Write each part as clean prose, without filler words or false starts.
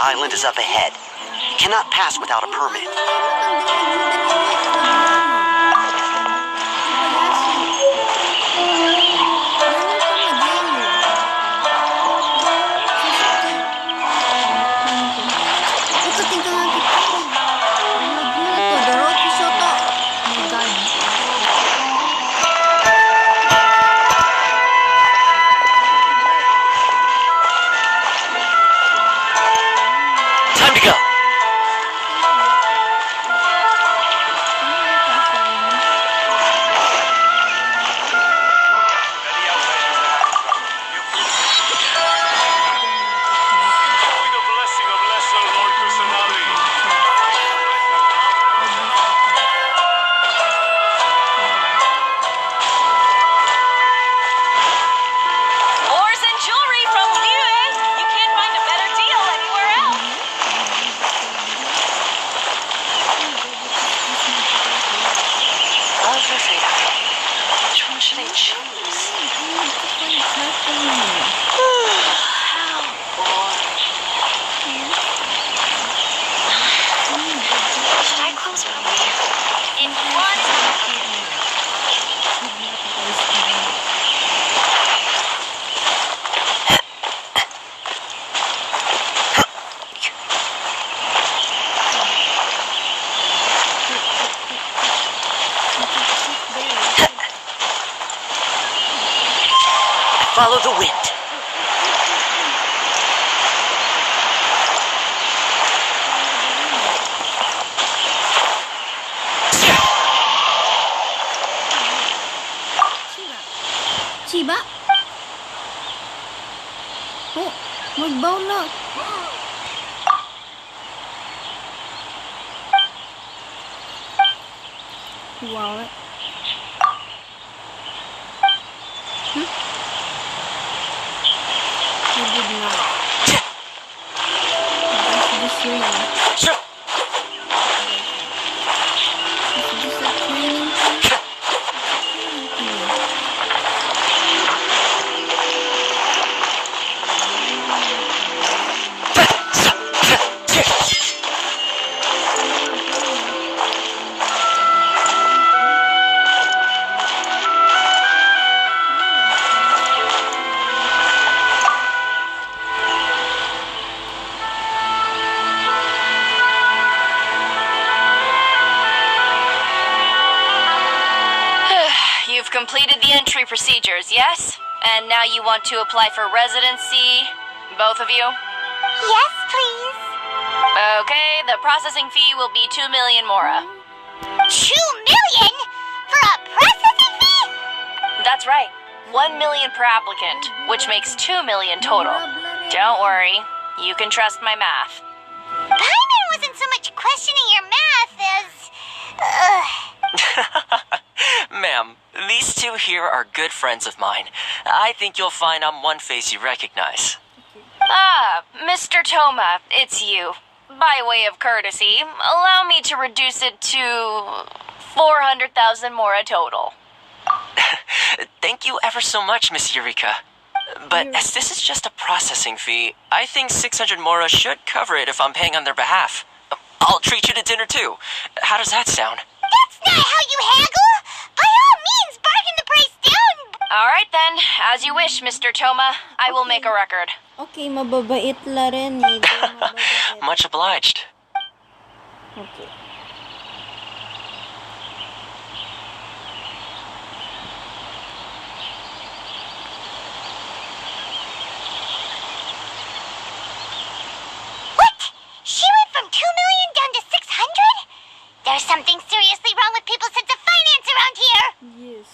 island is up ahead. You cannot pass without a permit. Time to go! Ores and jewelry from Liue. You can't find a better deal anywhere else. Which one should I choose? How boring. Should I close early? In one. Follow the wind. Chiba? Oh, mag-bound na. Wow. He did not. That's the Sure. Is this a training thing? You've completed the entry procedures, yes? And now you want to apply for residency, both of you? Yes, please. Okay, the processing fee will be 2 million mora. 2 million? For a processing fee? That's right. 1 million per applicant, which makes 2 million total. Don't worry, you can trust my math. Paimon wasn't so much questioning your math as... Ma'am, these two here are good friends of mine. I think you'll find I'm one face you recognize. Ah, Mr. Toma, it's you. By way of courtesy, allow me to reduce it to 400,000 mora total. Thank you ever so much, Miss Eureka. But as this is just a processing fee, I think 600 mora should cover it if I'm paying on their behalf. I'll treat you to dinner too. How does that sound? That's not how you haggle! By all means, bargain the price down! All right then, as you wish, Mr. Toma. I will make a record. Okay, mababait la rin. Medyo mababait. Much obliged. Okay. What? She went from 2 million down to 600? There's something seriously wrong with people's sense of finance around here! Yes.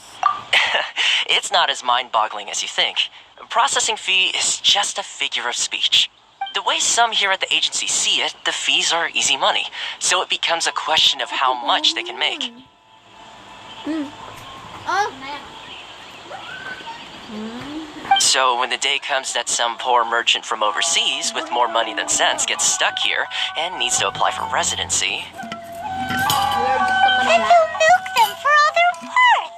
It's not as mind-boggling as you think. Processing fee is just a figure of speech. The way some here at the agency see it, the fees are easy money, so it becomes a question of how much they can make. Oh. So when the day comes that some poor merchant from overseas with more money than sense gets stuck here and needs to apply for residency, Then they'll milk them for all they're worth!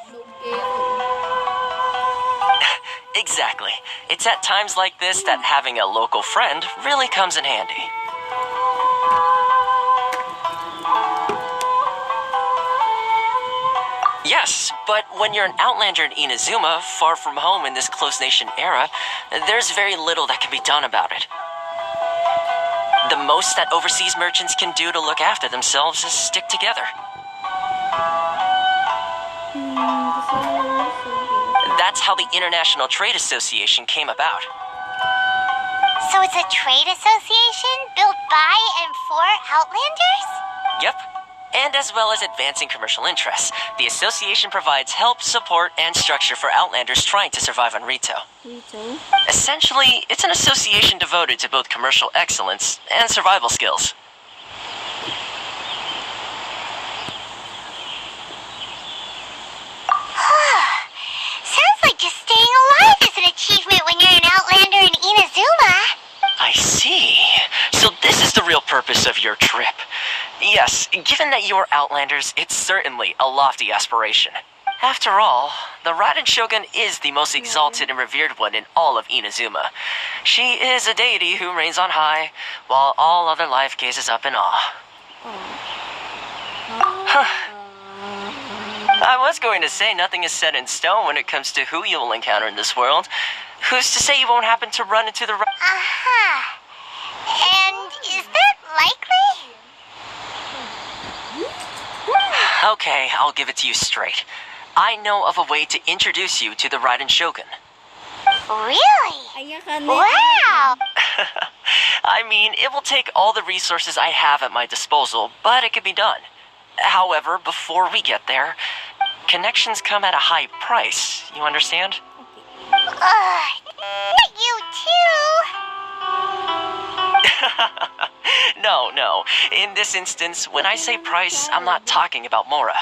exactly. It's at times like this that having a local friend really comes in handy. Yes, but when you're an outlander in Inazuma, far from home in this closed nation era, there's very little that can be done about it. The most that overseas merchants can do to look after themselves is stick together. That's how the International Trade Association came about. So it's a trade association built by and for Outlanders? Yep. And as well as advancing commercial interests, the association provides help, support, and structure for Outlanders trying to survive on Rito. Rito? Essentially, it's an association devoted to both commercial excellence and survival skills. Sounds like just staying alive is an achievement when you're an Outlander in Inazuma. I see. So this is the real purpose of your trip. Yes, given that you're Outlanders, it's certainly a lofty aspiration. After all, the Raiden Shogun is the most exalted and revered one in all of Inazuma. She is a deity who reigns on high, while all other life gazes up in awe. I was going to say nothing is set in stone when it comes to who you'll encounter in this world. Who's to say you won't happen to run into the... And is that likely? Okay, I'll give it to you straight. I know of a way to introduce you to the Raiden Shogun. Really? Ayan ka na. Wow! I mean, it will take all the resources I have at my disposal, but it can be done. However, before we get there, connections come at a high price. You understand? Not you too! No. In this instance, when I say price, I'm not talking about Mora.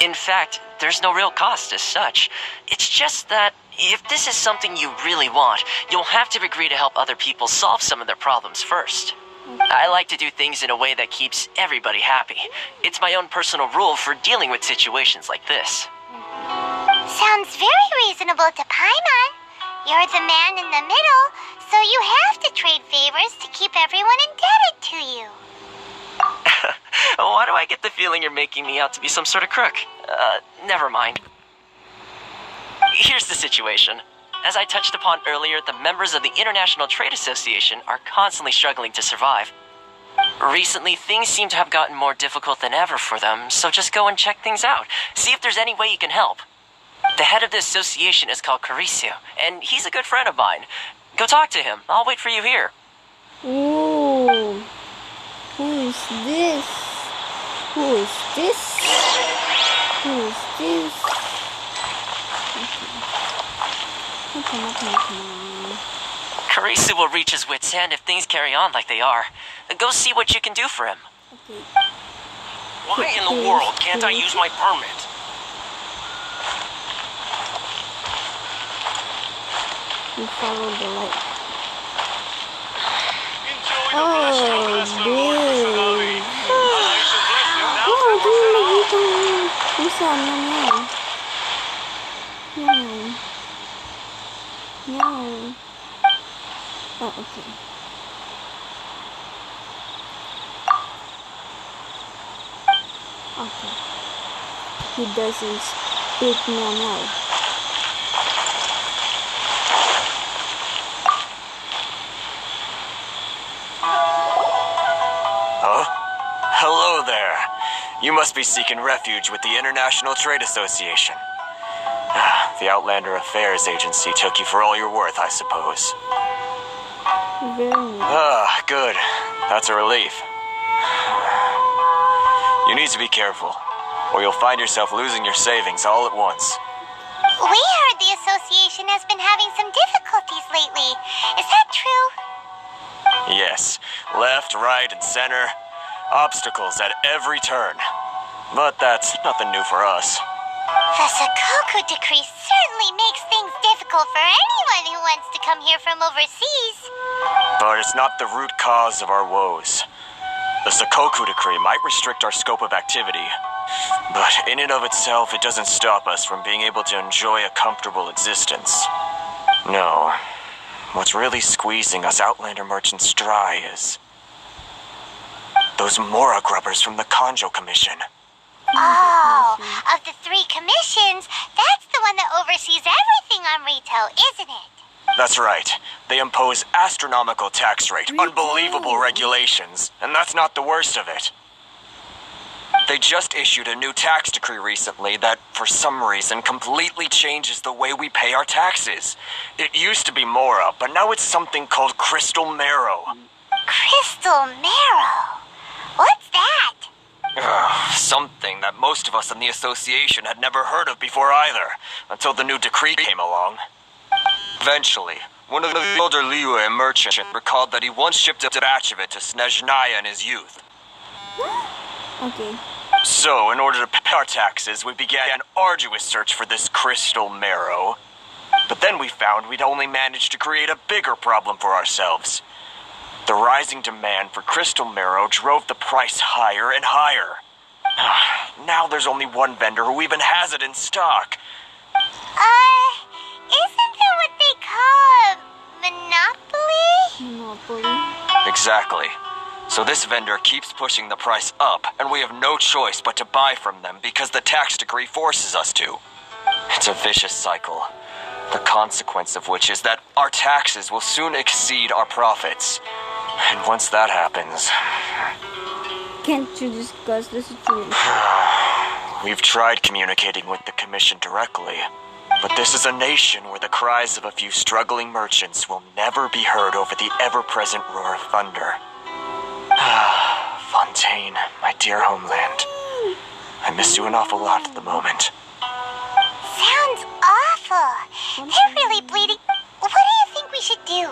In fact, there's no real cost as such. It's just that if this is something you really want, you'll have to agree to help other people solve some of their problems first. I like to do things in a way that keeps everybody happy. It's my own personal rule for dealing with situations like this. Sounds very reasonable to Paimon. You're the man in the middle, so you have to trade favors to keep everyone indebted to you. Why do I get the feeling you're making me out to be some sort of crook? Never mind. Here's the situation. As I touched upon earlier, the members of the International Trade Association are constantly struggling to survive. Recently, things seem to have gotten more difficult than ever for them, so just go and check things out. See if there's any way you can help. The head of the association is called Karisu, and he's a good friend of mine. Go talk to him. I'll wait for you here. Ooh. Who is this? Who is this? Who is this? Okay. Karisu will reach his wit's end if things carry on like they are. Go see what you can do for him. Okay. Why in the world can't I use my permit? We follow the light. Enjoy the rest of Lord Kusanagi. Nice and bless you now. Oh, di mo nakita mo. Kung saan na yan. Yan. Oh, okay. Okay. He doesn't speak now. Huh? Hello there. You must be seeking refuge with the International Trade Association. The Outlander Affairs Agency took you for all you're worth, I suppose. Very nice. Good. That's a relief. You need to be careful, or you'll find yourself losing your savings all at once. We heard the association has been having some difficulties lately. Is that true? Yes, left, right, and center. Obstacles at every turn. But that's nothing new for us. The Sakoku decree certainly makes things difficult for anyone who wants to come here from overseas. But it's not the root cause of our woes. The Sakoku decree might restrict our scope of activity, but in and of itself, it doesn't stop us from being able to enjoy a comfortable existence. No. What's really squeezing us Outlander merchants dry is those Mora grubbers from the Kanjo Commission. Oh, of the 3 commissions, that's the one that oversees everything on retail, isn't it? That's right. They impose astronomical tax rate, unbelievable regulations, and that's not the worst of it. They just issued a new tax decree recently that, for some reason, completely changes the way we pay our taxes. It used to be Mora, but now it's something called Crystal Marrow. Crystal Marrow? What's that? Something that most of us in the association had never heard of before either, until the new decree came along. Eventually, one of the older Liyue merchants recalled that he once shipped a batch of it to Snezhnaya in his youth. Okay. So, in order to pay our taxes, we began an arduous search for this crystal marrow. But then we found we'd only managed to create a bigger problem for ourselves. The rising demand for crystal marrow drove the price higher and higher. Now there's only one vendor who even has it in stock. Isn't that what they call a monopoly? Monopoly. Exactly. So this vendor keeps pushing the price up, and we have no choice but to buy from them because the tax decree forces us to. It's a vicious cycle. The consequence of which is that our taxes will soon exceed our profits. And once that happens... Can't you discuss the situation? We've tried communicating with the commission directly, but this is a nation where the cries of a few struggling merchants will never be heard over the ever-present roar of thunder. Fontaine, my dear homeland. I miss you an awful lot at the moment. Sounds awful. They're really bleeding. What do you think we should do?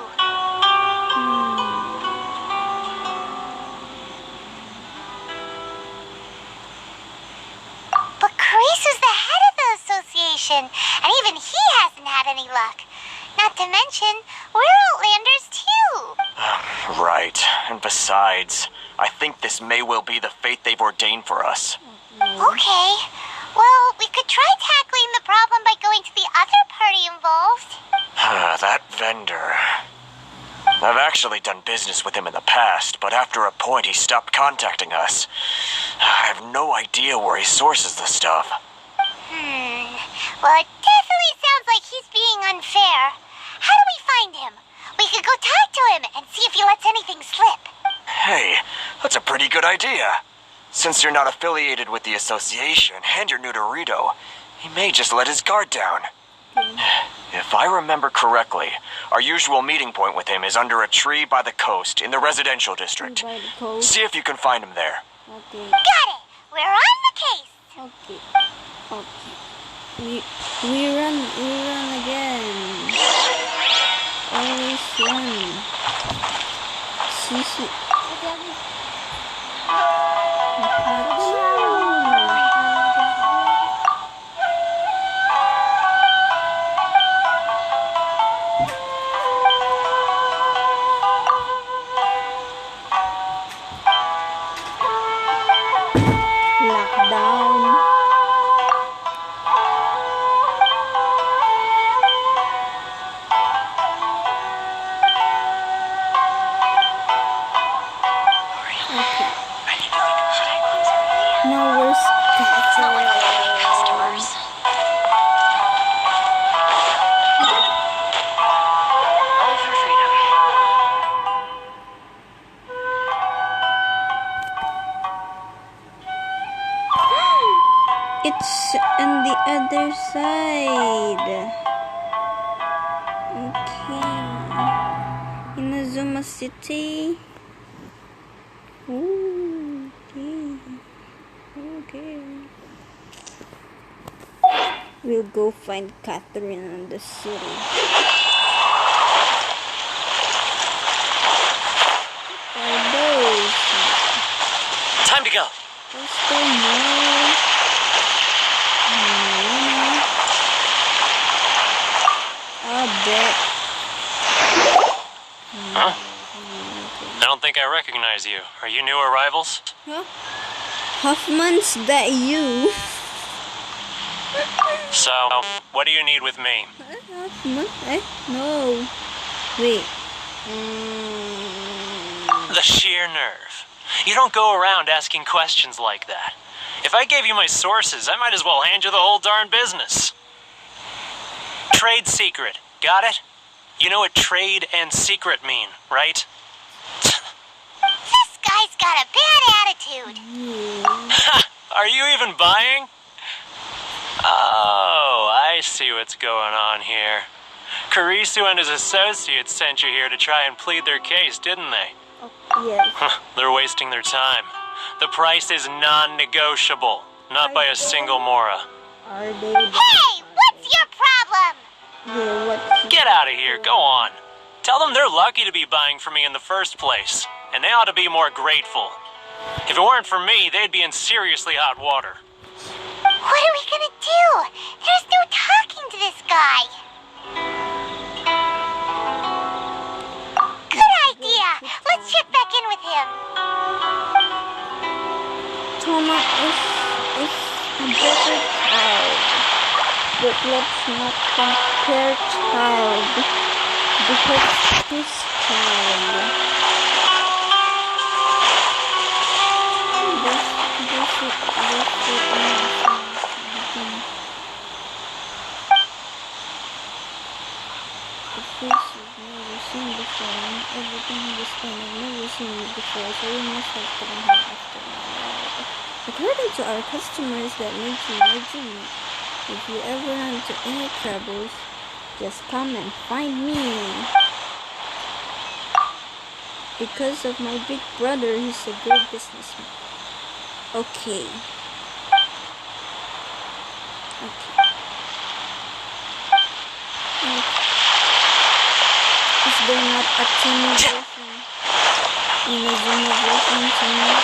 But Carice is the head of the association, and even he hasn't had any luck. Not to mention, we're Outlanders too. Right, and besides, I think this may well be the fate they've ordained for us. Okay. Well, we could try tackling the problem by going to the other party involved. That vendor. I've actually done business with him in the past, but after a point he stopped contacting us. I have no idea where he sources the stuff. Well, it definitely sounds like he's being unfair. How do we find him? We could go talk to him and see if he lets anything slip. Hey, that's a pretty good idea. Since you're not affiliated with the association and you're new to Rito, he may just let his guard down. If I remember correctly, our usual meeting point with him is under a tree by the coast in the residential district. By the coast. See if you can find him there. Okay. Got it. We're on the case. Okay. Okay. We run again. Always run. Sisi. Lockdown. Now we're Customers. All for freedom. It's on the other side. Okay. Inazuma City. Ooh, okay. Okay. We'll go find Catherine in the city. What are those? Time to go. What's the more? I bet. Huh? I don't think I recognize you. Are you new arrivals? Huh? Huffman's that you? So, what do you need with me? Huffman? No. Wait. The sheer nerve. You don't go around asking questions like that. If I gave you my sources, I might as well hand you the whole darn business. Trade secret. Got it? You know what trade and secret mean, right? This guy's got a bad attitude. Are you even buying? Oh, I see what's going on here. Karisu and his associates sent you here to try and plead their case, didn't they? Yes. They're wasting their time. The price is non-negotiable, not by a single Mora. Are they? Hey, what's your problem? Yeah, what? Get out of here, go on. Tell them they're lucky to be buying from me in the first place, and they ought to be more grateful. If it weren't for me, they'd be in seriously hot water. What are we gonna do? There's no talking to this guy. Good idea. Let's check back in with him. Toma is a better child. But let's not compare child. Because this child. The face you've never seen before, and everything in this game I've never seen it before, so you must have to have after me. According to our customers that make you my dream, if you ever run into any troubles, just come and find me. Because of my big brother, he's a great businessman. Okay. Is there not a tiny version? Inazuma version tiny?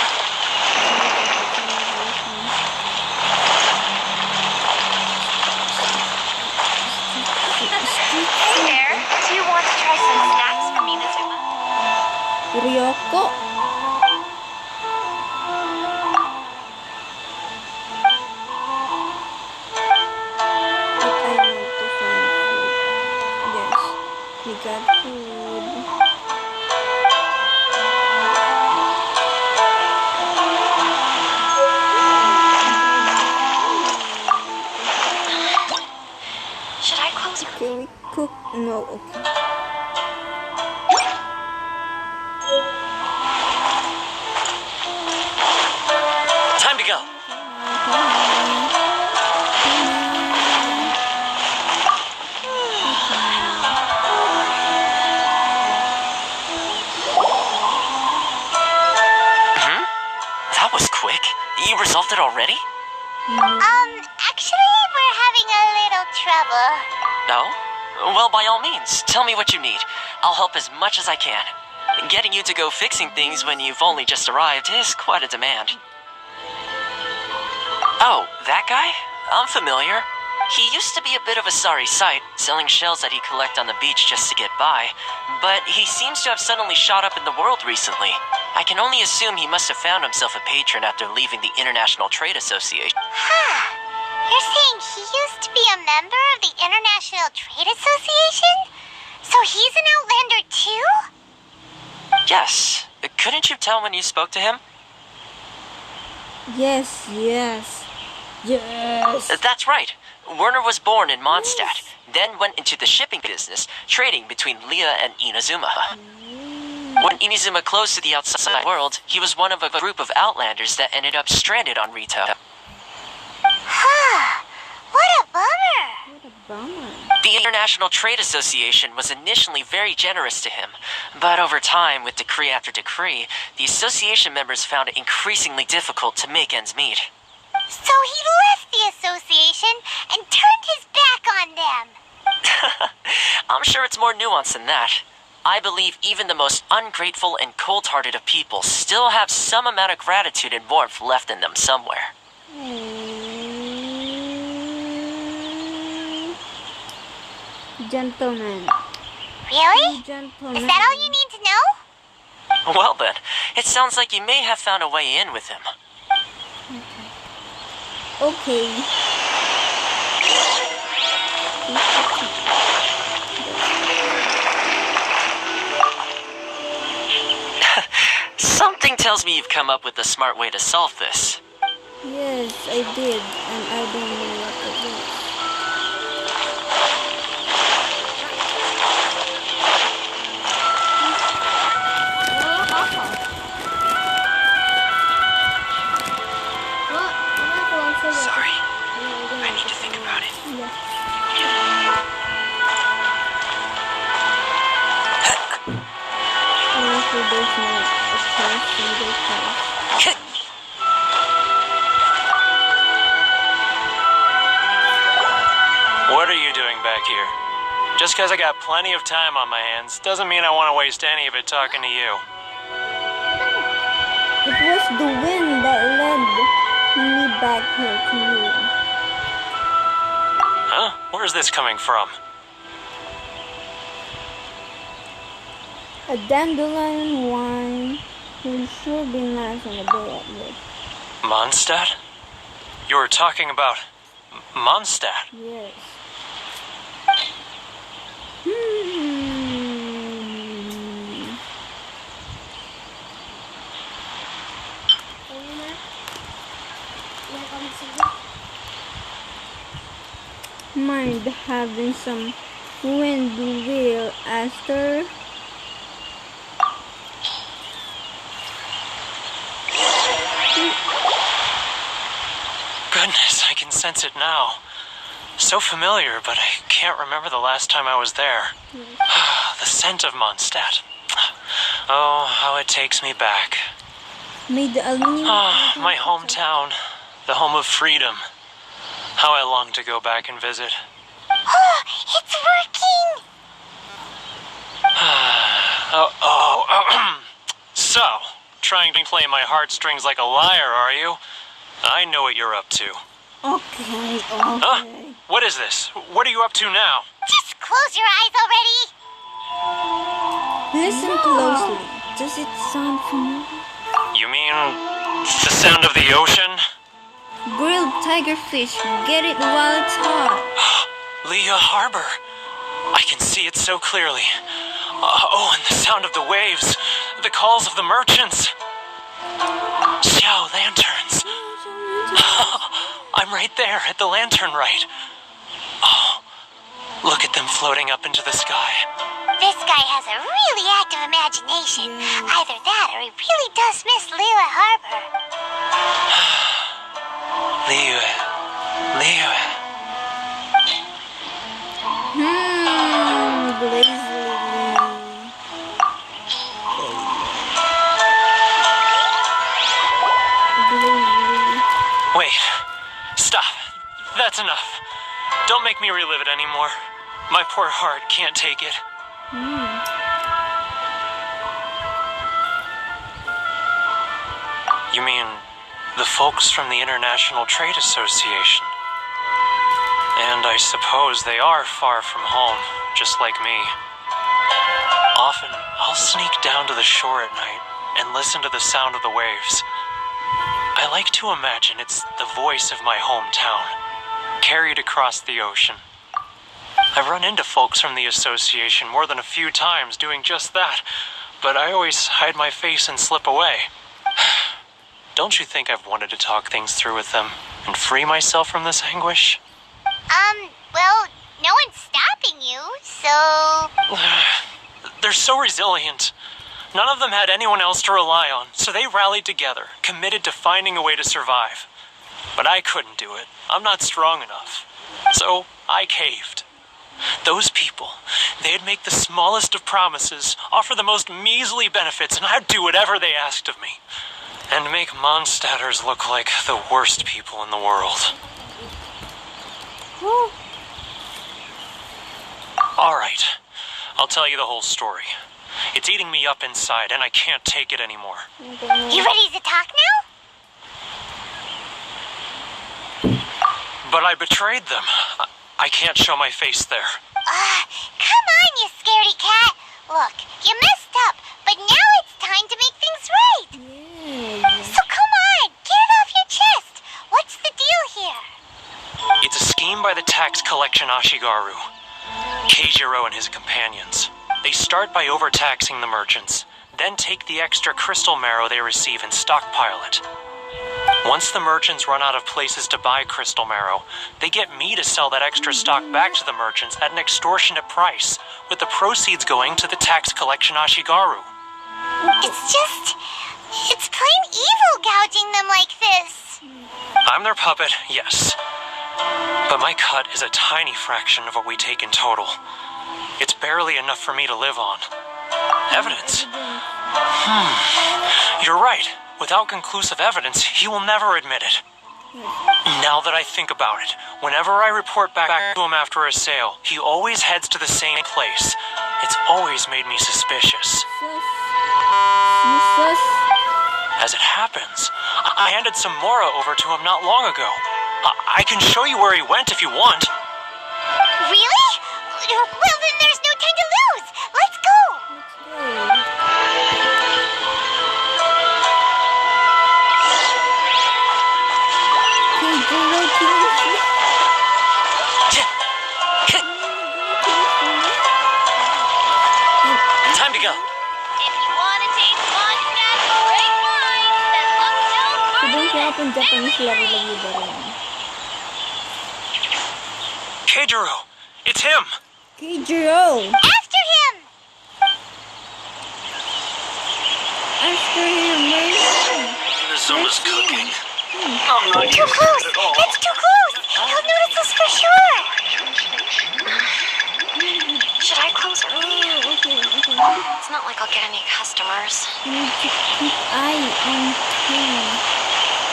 Hey there, do you want to try some snacks from Inazuma? Ryoko? I want to find food. Yes, we got food. Should I close her? Can we cook? No, okay. Time to go. That was quick. You resolved it already? Actually, we're having a little trouble. No? Well, by all means, tell me what you need. I'll help as much as I can. Getting you to go fixing things when you've only just arrived is quite a demand. Oh, that guy? I'm familiar. He used to be a bit of a sorry sight, selling shells that he'd collect on the beach just to get by, but he seems to have suddenly shot up in the world recently. I can only assume he must have found himself a patron after leaving the International Trade Association. You're saying he used to be a member of the International Trade Association? So he's an Outlander too? Yes. Couldn't you tell when you spoke to him? Yes. That's right. Werner was born in Mondstadt, then went into the shipping business, trading between Leah and Inazuma. When Inazuma closed to the outside world, he was one of a group of Outlanders that ended up stranded on Rito. What a bummer. What a bummer. The International Trade Association was initially very generous to him, but over time, with decree after decree, the association members found it increasingly difficult to make ends meet. So he left the association and turned his back on them. I'm sure it's more nuanced than that. I believe even the most ungrateful and cold-hearted of people still have some amount of gratitude and warmth left in them somewhere. Gentlemen. Really? Gentlemen. Is that all you need to know? Well then, it sounds like you may have found a way in with him. Okay. Something tells me you've come up with a smart way to solve this. Yes, I did, and I don't know what it is. Sorry. I need to think about it. What are you doing back here? Just because I got plenty of time on my hands doesn't mean I want to waste any of it talking to you. It was the wind that led me back here to you. Huh? Where's this coming from? A dandelion wine would sure be nice on a day like this. Mondstadt? You were talking about Mondstadt? Yes. Mind having some wind wheel, Aster? Goodness, I can sense it now. So familiar, but I can't remember the last time I was there. The scent of Mondstadt. Oh, how it takes me back. Made the aluminum. My hometown, the home of freedom. How I long to go back and visit. Oh, it's working! So, trying to play my heartstrings like a liar, are you? I know what you're up to. Okay. Huh? What is this? What are you up to now? Just close your eyes already! Listen closely. Does it sound familiar? You mean the sound of the ocean? Grilled tigerfish. Get it while it's hot. Leah Harbor. I can see it so clearly. Oh, and the sound of the waves. The calls of the merchants. Xiao lanterns. I'm right there at the lantern right. Oh, look at them floating up into the sky. This guy has a really active imagination. Either that or he really does miss Liyue Harbor. Liyue. Glazily. Wait. Stop. That's enough. Don't make me relive it anymore. My poor heart can't take it. You mean the folks from the International Trade Association? And I suppose they are far from home, just like me. Often, I'll sneak down to the shore at night and listen to the sound of the waves. I like to imagine it's the voice of my hometown, carried across the ocean. I've run into folks from the association more than a few times doing just that, but I always hide my face and slip away. Don't you think I've wanted to talk things through with them and free myself from this anguish? Well, no one's stopping you, so... They're so resilient. None of them had anyone else to rely on, so they rallied together, committed to finding a way to survive. But I couldn't do it. I'm not strong enough. So I caved. Those people, they'd make the smallest of promises, offer the most measly benefits, and I'd do whatever they asked of me. And make Mondstadters look like the worst people in the world. Alright, I'll tell you the whole story. It's eating me up inside, and I can't take it anymore. You ready to talk now? But I betrayed them. I can't show my face there. Come on, you scaredy cat. Look, you messed up, but now it's time to make things right. So come on, get it off your chest. What's the deal here? It's a scheme by the tax collection Ashigaru, Keijiro and his companions. They start by overtaxing the merchants, then take the extra crystal marrow they receive and stockpile it. Once the merchants run out of places to buy crystal marrow, they get me to sell that extra stock back to the merchants at an extortionate price, with the proceeds going to the tax collection Ashigaru. It's plain evil gouging them like this. I'm their puppet, yes. But my cut is a tiny fraction of what we take in total. It's barely enough for me to live on. Evidence? You're right. Without conclusive evidence, he will never admit it. Now that I think about it, whenever I report back to him after a sale, he always heads to the same place. It's always made me suspicious. As it happens, I handed some Mora over to him not long ago. I can show you where he went if you want. Really? Well, then there's no time to lose. Let's go. Time to go. If you want to taste Mondstadt great wine, then look no further Kaya than Japanese laro lagi ba rin? Keijiro, it's him! Keijiro! After him! After him, Inazuma's cooking. Too close! That's too close! He'll notice us for sure! Should I close early? Okay. It's not like I'll get any customers. Need to keep eye on him.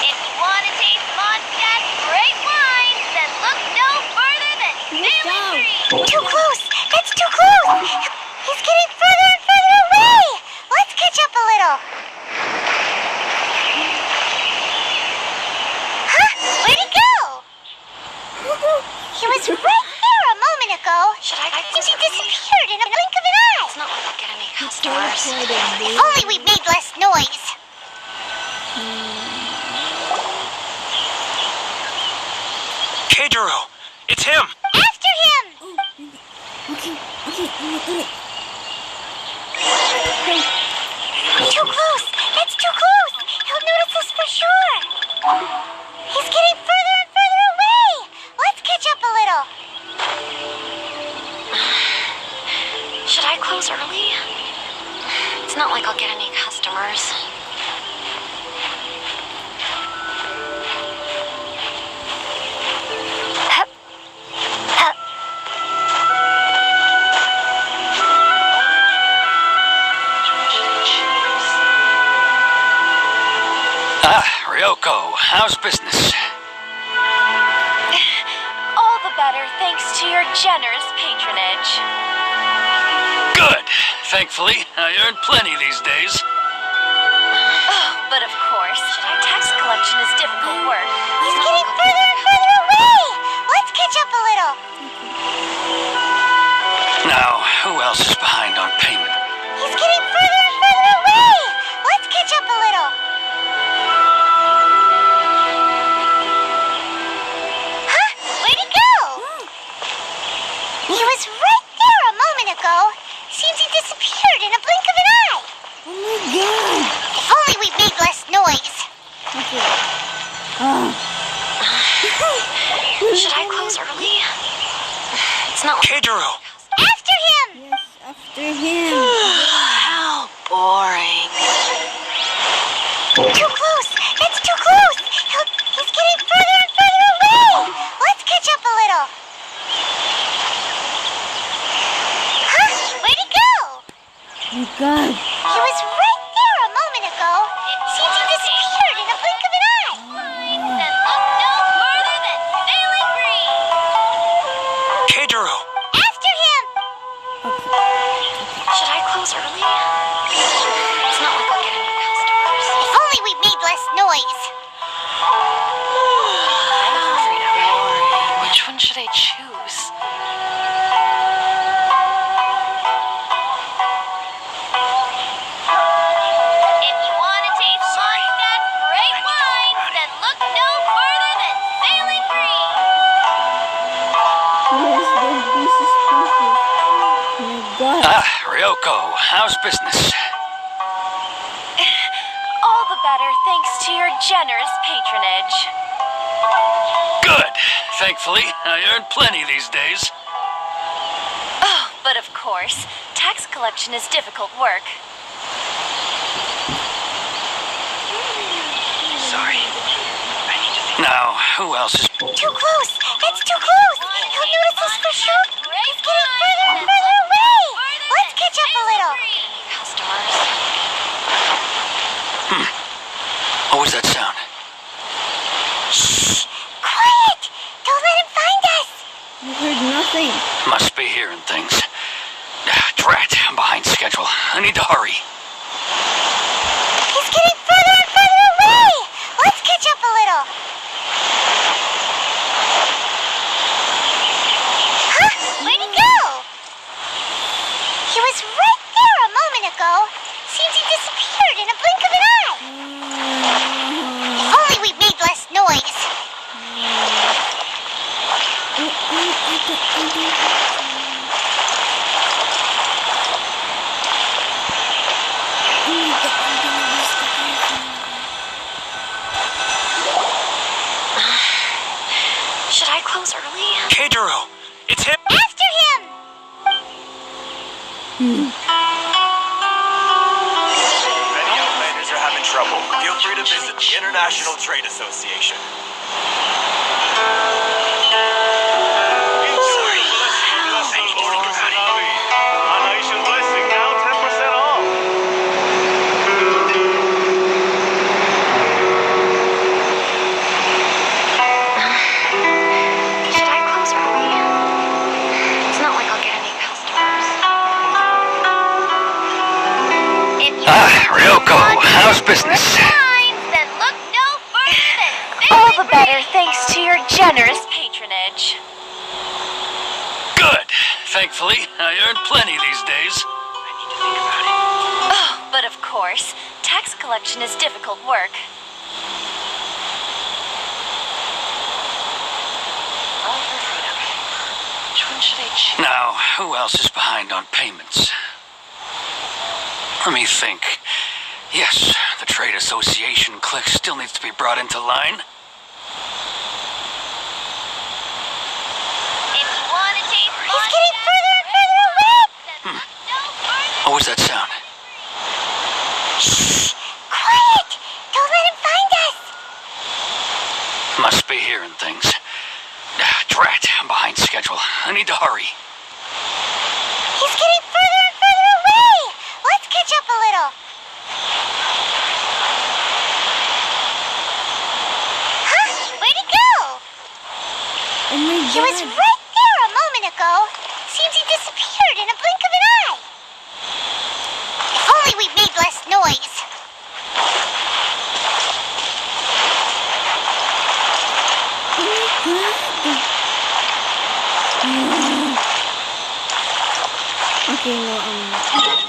If you want to taste Mondstadt great wine, then look no further than Salem Green! Too close! That's too close! He's getting further and further away! Let's catch up a little! Huh? Where'd he go? He was right there a moment ago. Should I Seems he disappeared in a blink of an eye. It's not like I'll get any customers. If only we made less noise. Keijiro, it's him! After him! Okay, I'm gonna do it. Too close! That's too close! He'll notice us for sure! He's getting further and further away! Let's catch up a little! Should I close early? It's not like I'll get any customers. Hup. Hup. Ryoko, how's business? All the better thanks to your generous patronage. Good. Thankfully, I earn plenty these days. Oh, but of course, tax collection is difficult work. He's getting further and further away! Let's catch up a little! Now, who else is behind on payment? He's getting further and further away! Let's catch up a little! Huh? Where'd he go? He was right there a moment ago. Seems he disappeared in a blink of an eye. Oh my god! If only we made less noise. Okay. Should I close early? It's not like... Keijiro! After him! Yes, after him. How boring. Too close! That's too close! He's getting further and further away! Let's catch up a little. Huh? Where'd he go? Oh my god. He was right there a moment ago. Seems he disappeared in a blink of an eye. Then look no further than Sailing Green. Keijiro! After him! Should I close early? It's not like I'll get any customers. If only we made less noise. Which one should I choose? If you want to taste Mondstadt's great wine, then look no further than Sailing Green. Yes, don't be suspicious. Oh my god. Ryoko, how's business? All the better thanks to your generous patronage. Good. Thankfully, I earned plenty these days. Oh, but of course, tax collection is difficult work. Sorry. Now, who else is... Too close! That's too close! He'll notice us for sure! He's getting further and further away! Let's catch up a little! Customers. What was that sound? Shh! Quiet! Don't let him find us! I heard nothing. Must be hearing things. Drat, I'm behind schedule. I need to hurry. He's getting further and further away! Let's catch up a little! Huh? Where'd he go? He was right there a moment ago. Seems he disappeared in a blink of an eye. If only we made less noise. Should I close early? Keijiro, it's him! After him! Many outlanders are having trouble. Feel free to visit the International Trade Association. Should I close early? It's not like I'll get any customers. If you Ryoko, how's business? then look no further than all the better thanks to your generous patronage. Good. Thankfully, I earned plenty these days. Oh, but of course, tax collection is difficult work. Which one should I choose? Now, who else is behind on payments? Let me think. Yes, the Trade Association clique still needs to be brought into line. If you want to taste He's getting further and further away! then look no further. What was that sound? Shh! Quiet! Don't let him find us! Must be hearing things. Drat, I'm behind schedule. I need to hurry. He's getting further and further away! Let's catch up a little! Huh? Where'd he go? Oh my He was god. right there a moment ago. Seems he disappeared in a blink of an eye. If only we made less noise. Okay, no,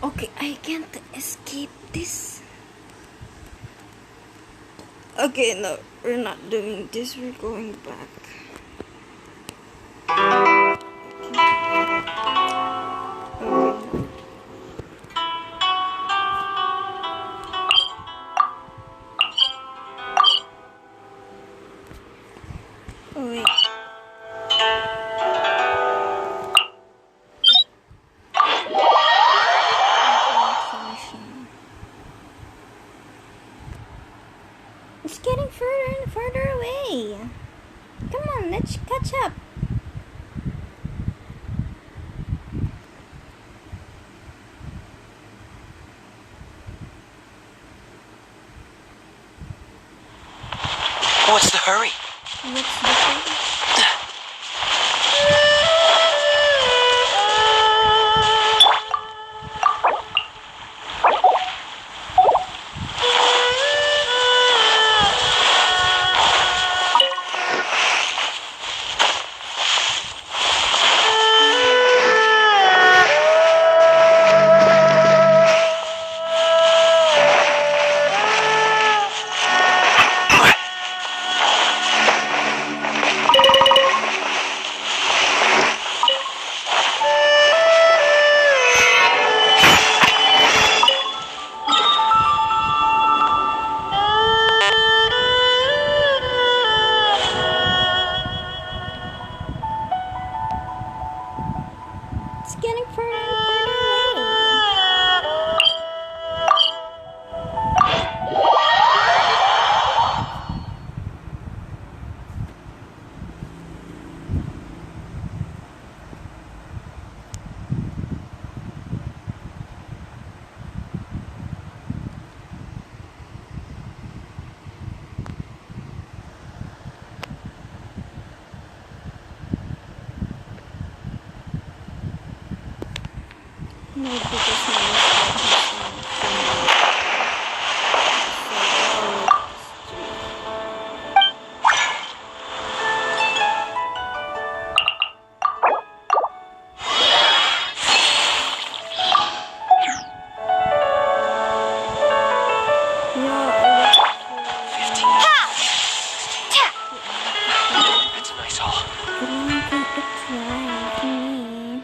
Okay, I can't escape this. Okay, no, we're not doing this. We're going back. Oh wait. It's getting further and further away. Come on, let's catch up. What's the hurry? What's the thing? It's getting further and further away. No, because my It's a nice haul. Don't get the drive me.